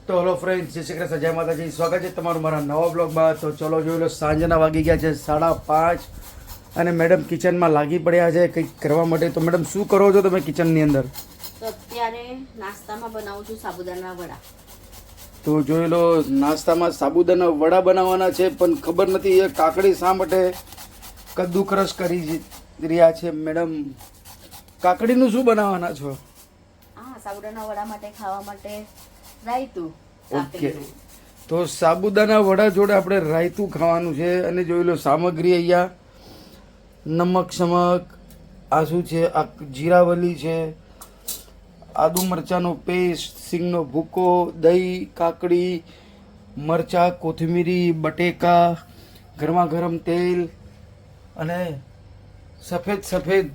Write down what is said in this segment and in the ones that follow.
તો hello friends, જય શ્રી કૃષ્ણ, જય માતાજી. સ્વાગત છે તમારું મારા નવા બ્લોગમાં. તો ચલો જોઈ લો, સાંજના વાગી ગયા છે 5:30 અને મેડમ કિચનમાં લાગી પડ્યા છે કંઈક કરવા માટે. તો મેડમ શું કરો છો તમે કિચનની અંદર? તો અત્યારે નાસ્તામાં બનાવું છું સાબુદાના વડા. તો જોઈ લો, નાસ્તામાં સાબુદાના વડા બનાવવાના છે, પણ ખબર નથી એ કાકડી શા માટે કદ્દુ ક્રશ કરી રહ્યા છે મેડમ. કાકડીનું શું બનાવવાના છો? હા, સાબુદાના વડા માટે ખાવા માટે રાયતું. ઓકે, તો સાબુદાના વડા જોડે આપણે રાયતું ખાવાનું છે. અને જોઈ લો સામગ્રી અહીંયા નમક સમક, આ શું છે, આ જીરાવલી છે, આદુ મરચાંનો પેસ્ટ, સિંગનો ભૂકો, દહીં, કાકડી, મરચાં, કોથમીરી, બટેકા, ગરમા ગરમ તેલ અને સફેદ સફેદ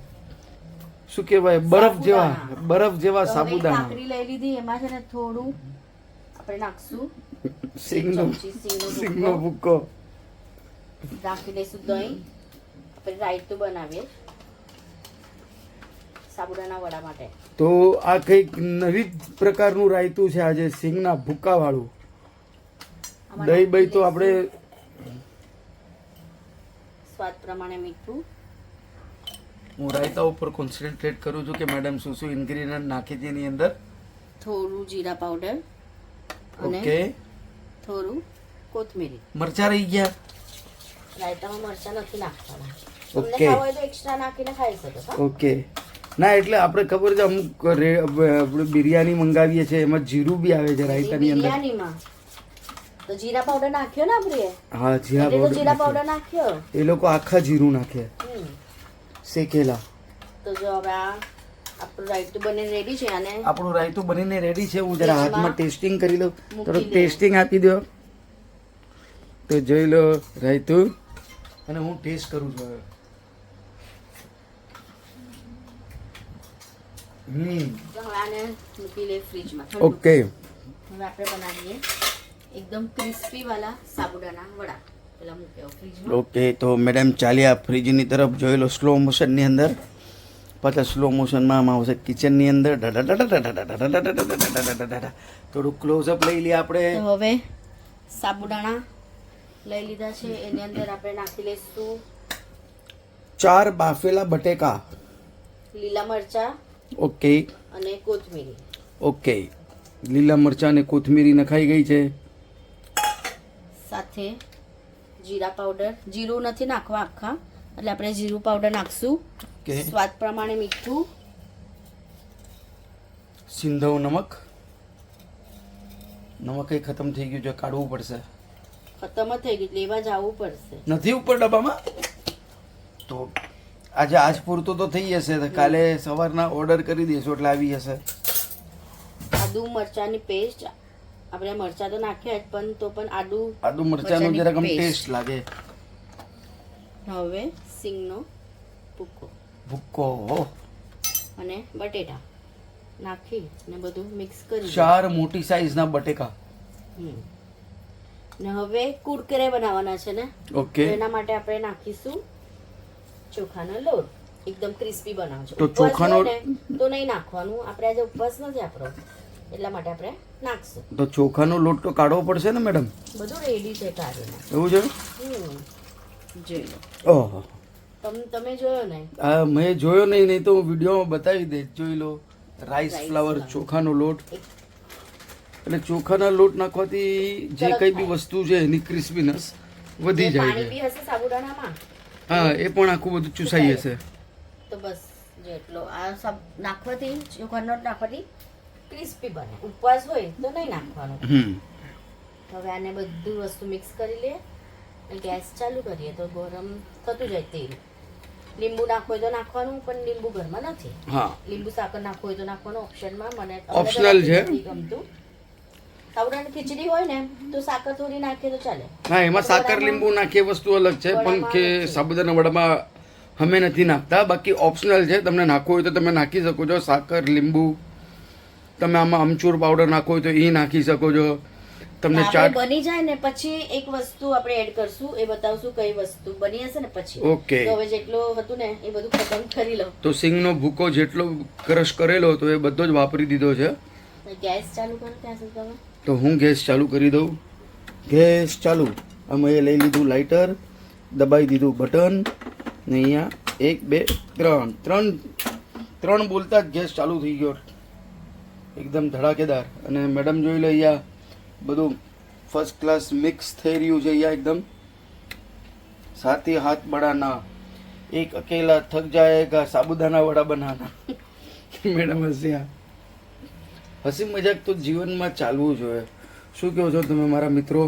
શું કહેવાય, બરફ જેવા સાબુદાણા. કાકડી લઈ લીધી, એમાં છે ને થોડું આપણે નાખશું સિંગનો ભૂકો, નાખી દઈશું દહીં. આપણે રાયતું બનાવીએ સાબુદાના વડા માટે. તો આ કંઈક નવી પ્રકારનું રાયતું છે આજે, સિંગના ભૂકા વાળું. દહીં બહીં તો આપણે સ્વાદ પ્રમાણે મીઠું. હું રાયતા ઉપર કોન્સન્ટ્રેટ કરું છું કે મેડમ શું શું ઇન્ગ્રેડિયન્ટ નાખી છે એની અંદર. થોડું જીરા પાવડર અને ઓકે, થોડું કોથમીરી. મરચાં રહી ગયા. રાયતામાં મરચાં નથી નાખવાના. તમને ઓકે. ખાવા હોય તો એક્સ્ટ્રા નાખીને ખાઈ શકો છો. ઓકે, ના એટલે આપણે ખબર છે અમુક આપણે બિરયાની મંગાવીએ છીએ એમાં જીરું બી આવે છે રાયતાની અંદર. બિરયાનીમાં તો જીરા પાવડર નાખ્યો ને આપણે. હા, જીરા એટલે તો જીરા પાવડર પાવડર નાખ્યો. એ લોકો આખા જીરું નાખે, હમ. શેકેલા. તો જો હવે આ આપણું રાયતું બનીને રેડી છે. અને આપણું રાયતું બનીને રેડી છે. હું જરા હાથમાં ટેસ્ટિંગ કરી લઉં, મૂકી થોડું દે. ટેસ્ટિંગ આપી દો. તો જોઈ લો રાયતું, અને હું ટેસ્ટ કરું છું હવે. તો હવે આને મૂકી લે ફ્રીજમાં. ઓકે, હવે આપણે બનાવીએ એકદમ ક્રિસ્પી વાળા સાબુદાના વડા. પેલા મૂક્યો ફ્રીજમાં. ઓકે. તો મેડમ ચાલ્યા ફ્રીજની તરફ. જોઈ લો સ્લો મોશનની અંદર, પાછા સ્લો મોશનમાં આમ આવશે કિચનની અંદર. થોડું ક્લોઝઅપ લઈ લઈએ આપણે. તો હવે સાબુદાણા લઈ લીધા છે, એની અંદર આપણે નાખી લઈશું 4 બાફેલા બટેકા. લીલા મરચા ઓકે અને કોથમીરી. ઓકે, લીલા મરચાં અને કોથમીરી નખાઈ ગઈ છે. સાથે જીરા પાવડર. જીરું નથી નાખવા આખા, એટલે આપણે જીરું પાવડર નાખશું. ઓકે, સ્વાદ પ્રમાણે મીઠું. સિંધવ નમક. નમક એ ખતમ થઈ ગયું છે, કાઢવું પડશે. ખતમ જ થઈ ગયું, લેવા જવું પડશે. નથી ઉપર ડબ્બામાં. તો આજે આજ પૂરતું તો થઈ જશે, તો કાલે સવારના ઓર્ડર કરી દઈશું એટલે આવી જશે. આદુ મરચાની પેસ્ટ. આપણે મરચા તો નાખ્યા જ, પણ તો પણ આદુ મરચાંનો જરાક આમ ટેસ્ટ લાગે. હવે સિંગનો ભૂકો ભૂક્કો અને બટેટા નાખી ને બધું મિક્સ કરી 4 મોટી સાઈઝના બટેકા. હમ. ને હવે કુરકરે બનાવવાના છે ને. ઓકે, તો એના માટે આપણે નાખીશું ચોખાનો લોટ. એકદમ ક્રિસ્પી બનાવજો. તો ઉપવાસ ચોખાનો- હોય ને તો નહીં નાખવાનું. આપણે આજે ઉપવાસ નથી આપણો, એટલા માટે આપણે નાખશું. તો ચોખાનો લોટ તો કાઢવો પડશે ને મેડમ? બધું રેડી છે કાઢીને. એવું છે? જોઈ લો. ઓહો, તમે જોયો ને? આ મેં જોયો નહીં તો હું વિડીયોમાં બતાવી દઈશ. જોઈ લો, રાઈસ ફ્લાવર, ચોખાનો લોટ. એટલે ચોખાના લોટ નાખવાથી જે કઈ બી વસ્તુ છે એની ક્રિસ્પીનેસ વધી જાય પાણી છે. બી હશે સાબુદાણામાં, હા, એ પણ આખું બધું ચૂસાઈ જશે. તો બસ જેટલો આ સબ નાખવાથી, ચોખાનો લોટ નાખવાથી ક્રિસ્પી બને. ઉપવાસ હોય તો નહીં નાખવાનું. હવે આને બધું વસ્તુ મિક્સ કરી લે. ગેસ ચાલુ કરીએ તો ગરમ થતું જાય તેલ. લીંબુ નાખવું હોય તો નાખવાનું, પણ લીંબુ ઘરમાં નથી. હા, લીંબુ સાકર નાખવું હોય તો નાખવાનું, ઓપ્શનમાં. મને Optional છે. નથી ગમતું. સાબુદાણાની ખીચડી હોય ને તો સાકર થોડી નાખીએ તો ચાલે. હા, એમાં સાકર લીંબુ નાખીએ વસ્તુ અલગ છે, પણ કે સાબુદાના વડામાં અમે નથી નાખતા. બાકી ઓપ્શનલ છે, તમને નાખવું હોય તો તમે નાખી શકો છો. સાકર, લીંબુ, તમે આમાં અમચૂર પાવડર નાખવો હોય તો એ નાખી શકો છો. તમને આપણે ચાટ. બની જાય ને પછી એક વસ્તુ આપણે એડ કરશું, એ બતાવશું કઈ વસ્તુ બની હશે ને પછી. ઓકે, તો હવે જેટલું હતું ને એ બધું ખતમ કરી લો. તો સિંગનો ભૂકો જેટલો ક્રશ કરેલો હતો એ બધો જ વાપરી દીધો છે. ગેસ ચાલુ કરો ત્યાં સુધી તમે. તો હું ગેસ ચાલુ કરી દઉં. ગેસ ચાલુ. અમે લઈ લીધું લાઇટર, દબાઈ દીધું બટન ને અહીંયા 1 2 3 બોલતા જ ગેસ ચાલુ થઈ ગયો, એકદમ ધડાકેદાર. અને મેડમ જોઈ લો અહીંયા બધું ફર્સ્ટ ક્લાસ મિક્સ થઈ રહ્યું છે અહીંયા એકદમ. સાથી હાથ બડાના, એક અકેલા થક જાયેગા, સાબુદાના વડા બનાના. મેડમ હસ્યા. હસી મજાક તો જીવનમાં ચાલવું જોઈએ. શું કહો છો તમે મારા મિત્રો?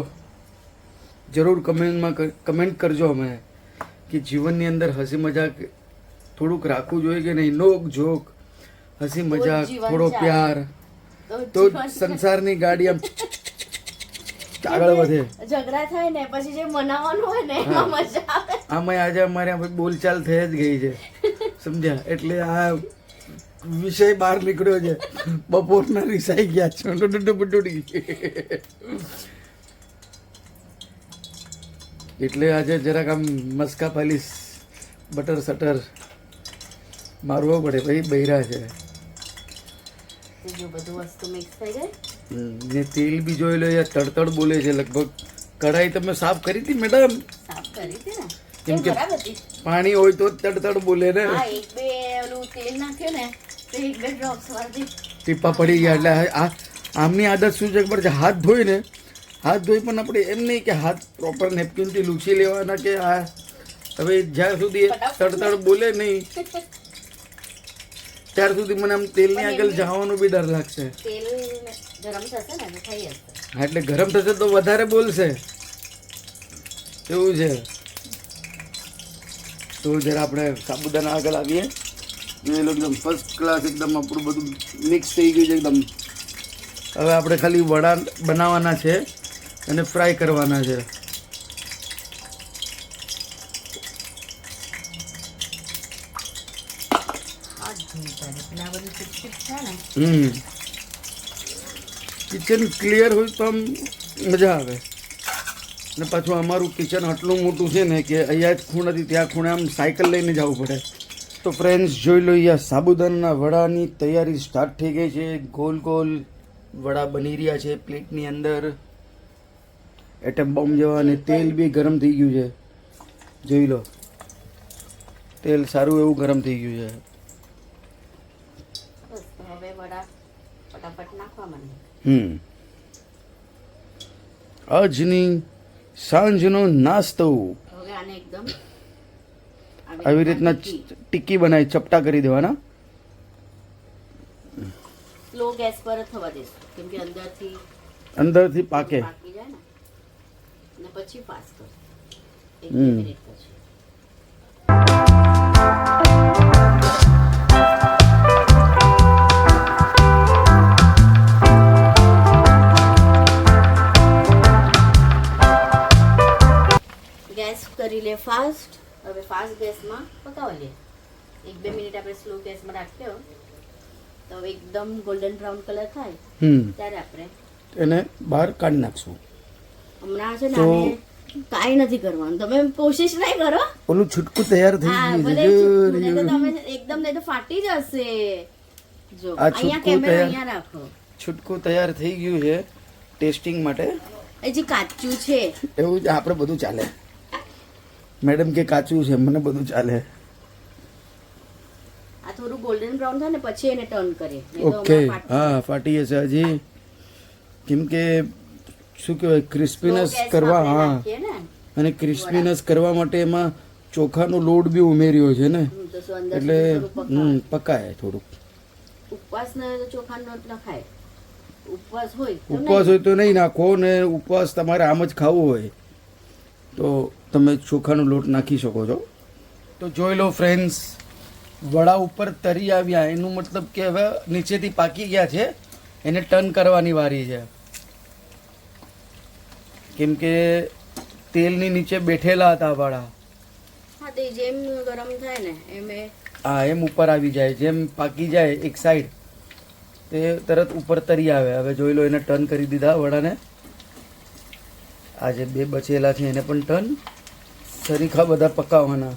જરૂર કમેન્ટ કરજો અમે કે જીવનની અંદર હસી મજાક થોડુંક રાખવું જોઈએ કે નહીં. નોક જોક, હસી મજાક, થોડો પ્યાર, તો સંસારની ગાડી આમ આગળ વધે. ઝઘડા થાય ને પછી જે મનાવવાનું હોય ને એમાં મજા આવે. આમાં આજે અમારે બોલચાલ થઈ જ ગઈ છે, સમજ્યા? એટલે આ વિષય બહાર નીકળ્યો છે. બપોરના રિસાઈ ગયા છે. એટલે આજે જરાક આમ મસ્કા પાલીસ બટર સટર મારવો પડે ભાઈ, બૈરા છે. જો બધું વસ્તુ મિક્સ થઈ ગઈ ને તેલ બી જોઈ લો યાર, તડતડ બોલે છે. લગભગ કઢાઈ તમે સાફ કરી હતી મેડમ? સાફ કરી હતી ને, કેમ કે ખરાબ હતી. પાણી હોય તો જ તડતડ બોલે ને. હા, એક બે ઓલું તેલ નાખ્યું ને તો એક બે ડ્રોપ્સ વાળી ટીપા પડી ગયા. એટલે આ આમની આદત શું છે ખબર છે? હાથ ધોઈ ને, હાથ ધોઈ પણ આપણે એમ નહીં કે હાથ પ્રોપર નેપકિનથી લૂછી લેવાના કે આ હવે જ્યાં સુધી તડતડ બોલે નહીં ત્યાર સુધી મને આમ તેલની આગળ જવાનો બી ડર લાગશે. તેલ ગરમ થશે ને તો થઈ જશે. હા, એટલે ગરમ થશે તો વધારે બોલશે, એવું છે. તો જરા આપણે સાબુદાના આગળ આવીએ. જોઈ લો એકદમ ફર્સ્ટ ક્લાસ, એકદમ આપણું બધું મિક્સ થઈ ગયું છે એકદમ. હવે આપણે ખાલી વડા બનાવવાના છે અને ફ્રાય કરવાના છે. કિચન ક્લિયર હોય તો આમ મજા આવે. ને પાછું અમારું કિચન આટલું મોટું છે ને કે અહીંયા જ ખૂણાથી ત્યાં ખૂણે આમ સાયકલ લઈને જવું પડે. તો ફ્રેન્ડ્સ જોઈ લો, અહીંયા સાબુદાના વડાની તૈયારી સ્ટાર્ટ થઈ ગઈ છે. ગોલ ગોલ વડા બની રહ્યા છે પ્લેટની અંદર, એટમ બોમ્બ જેવા. અને તેલ બી ગરમ થઈ ગયું છે, જોઈ લો. તેલ સારું એવું ગરમ થઈ ગયું છે. હવે વડા ફટાફટ નાખવા માંડે. આજની સાંજનો નાસ્તો હવે આને એકદમ આવી રીતના ટિક્કી બનાવી ચપટા કરી દેવાના. સ્લો ગેસ પર થવા દેશું કેમ કે અંદરથી પાકે. પાકી જાય ને અને પછી પાસ કરો 1 મિનિટ પછી. ગેસ કરી લે ફાસ્ટ. હવે ફાસ્ટ ગેસમાં પકાવી લે. 1-2 મિનિટ આપણે સ્લો ગેસમાં રાખ્યો તો એકદમ ગોલ્ડન બ્રાઉન કલર થાય ત્યારે આપણે એને બહાર કાઢી નાખશું. હમણાં છે ને આને કાંઈ નથી કરવાનું, તમે કોશિશ નહીં કરો. ઓલું છૂટકું તૈયાર થઈ હા, ગયું ભલે છે. છૂટકું, નહીં તો તમે એકદમ નહીં તો ફાટી જશે. જો આ અહીંયા છૂટકું કેમેરા તૈયાર. અહીંયા રાખો. છૂટકું તૈયાર થઈ ગયું છે ટેસ્ટિંગ માટે. હજી કાચું છે. એવું જ આપણે બધું ચાલે. મેડમ કે કાચું છે, મને બધું ચાલે. આ થોડું ગોલ્ડન બ્રાઉન થાય ને પછી એને ટર્ન કરીએ. ઓકે, હા ફાટી જશે હજી. કેમ કે શું કહેવાય, ક્રિસ્પીનેસ કરવા. હા, અને ક્રિસ્પીનેસ કરવા માટે એમાં ચોખાનો લોટ બી ઉમેર્યો છે ને, એટલે પકાય થોડુંક. ઉપવાસ ને ચોખાનો લોટ ન ખાય. ઉપવાસ હોય તો નહીં નાખો ને. ઉપવાસ તમારે આમ જ ખાવું હોય તો તમે ચોખાનો લોટ નાખી શકો છો. તો જોઈ લો ફ્રેન્ડ્સ, વડા ઉપર તરી આવ્યા, એનું મતલબ કે હવે નીચેથી પાકી ગયા છે. એને ટર્ન કરવાની વારી છે. કેમ કે તેલની નીચે બેઠેલા હતા વડા. હા, તે જેમ ગરમ થાય ને હા, એમ ઉપર આવી જાય. જેમ પાકી જાય એક સાઈડ તે તરત ઉપર તરી આવે. હવે જોઈ લો, એને ટર્ન કરી દીધા વડાને. આ જે 2 બચેલા છે એને પણ ટર્ન. સરીખા બધા પકાવવાના.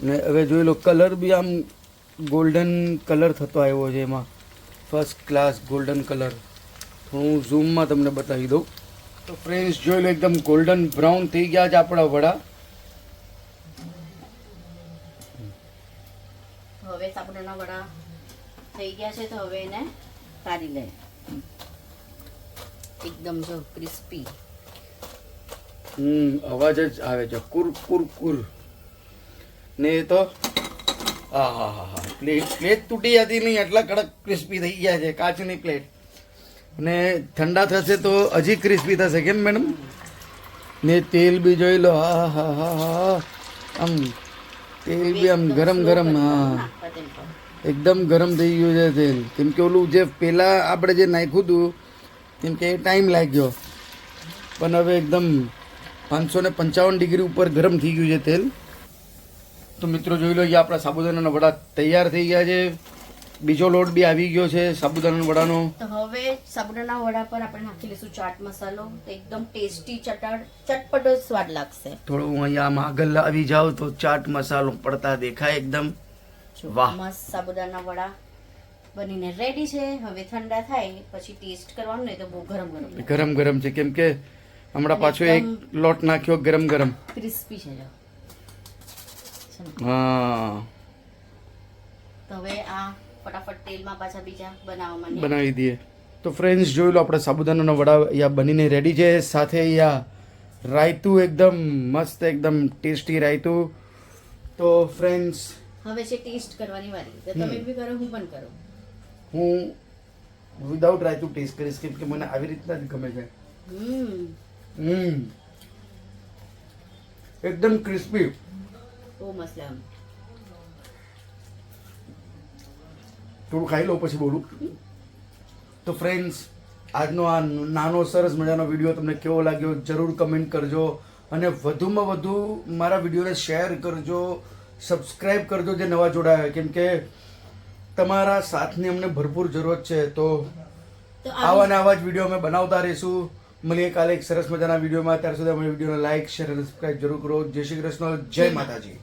ને હવે જોઈ લો, કલર બી આમ ગોલ્ડન કલર થતો આવ્યો છે એમાં. First class golden colour. હું ઝૂમમાં તમને બતાવી દઉં. તો ફ્રેન્ડ્સ જોઈ લો એકદમ ગોલ્ડન બ્રાઉન થઈ ગયા છે આપણા વડા. હવે સાબુદાણા વડા થઈ ગયા છે તો હવે એને કાઢી લે. એકદમ જો ક્રિસ્પી. અવાજ જ આવે છે કુર કુર કુર. ને એ તો પ્લેટ તૂટી જતી નહીં એટલા કડક ક્રિસ્પી થઈ ગયા છે કાચની પ્લેટ. ને ઠંડા થશે તો હજી ક્રિસ્પી થશે કેમ મેડમ? ને તેલ બી જોઈ લો. હા હા હા હા આમ તેલ બી આમ ગરમ ગરમ. હા એકદમ ગરમ થઈ ગયું છે તેલ. કેમ કે ઓલું જે પહેલાં આપણે જે નાખ્યું હતું કેમ કે એ ટાઈમ લાગ્યો પણ હવે એકદમ 555 ડિગ્રી ઉપર ગરમ થઈ ગયું છે તેલ. તો મિત્રો જોઈ લો અહીંયા આપણા સાબુદાણાના વડા તૈયાર થઈ ગયા છે. બીજો લોટ બી આવી ગયો છે સાબુદાણાના વડાનો. તો હવે સાબુદાણા વડા પર આપણે નાખી લઈશું ચાટ મસાલો. તો એકદમ ટેસ્ટી ચટપટો સ્વાદ લાગશે. થોડું હું અહીંયા આમ આગળ આવી જાઉં તો ચાટ મસાલો પડતા દેખાય એકદમ. વાહ મસ્ત સાબુદાણા વડા બનીને રેડી છે. હવે ઠંડા થાય પછી ટેસ્ટ કરવાનું નહીં તો બહુ ગરમ ગરમ છે કેમ કે હમણાં પાછો એક લોટ નાખ્યો ગરમ ક્રિસ્પી છે જો. હા તો હવે આ ફટાફટ તેલમાં પાછા બીજા બનાવવા બનાવી દઈએ. તો ફ્રેન્ડ્સ જોઈ લો આપણે સાબુદાણાના વડા અહીંયા બનીને રેડી છે. સાથે અહીંયા રાયતું એકદમ મસ્ત એકદમ ટેસ્ટી રાયતું. તો ફ્રેન્ડ્સ હવે છે ટેસ્ટ કરવાની વારી. તો તમે બી કરો હું પણ કરું. હું વિધાઉટ રાયતું ટેસ્ટ કરીશ કેમ કે મને આવી રીતના જ ગમે છે. એકદમ ક્રિસ્પી. બહુ મસ્ત લાગે. થોડું ખાઈ લઉં પછી બોલું. તો ફ્રેન્ડ્સ આજનો આ નાનો સરસ મજાનો વિડીયો તમને કેવો લાગ્યો જરૂર કમેન્ટ કરજો અને વધુમાં વધુ મારા વિડીયોને શેર કરજો, સબસ્ક્રાઈબ કરજો જે નવા જોડાયા કેમ કે તમારા સાથની અમને ભરપૂર જરૂરત છે. તો આવા ને આવા જ વિડીયો અમે બનાવતા રહીશું. મળીએ કાલે એક સરસ મજાના વિડીયોમાં. ત્યાર સુધી અમારી વિડીયોને લાઈક શેર અને સબસ્ક્રાઈબ જરૂર કરો. જય શ્રી કૃષ્ણ, જય માતાજી.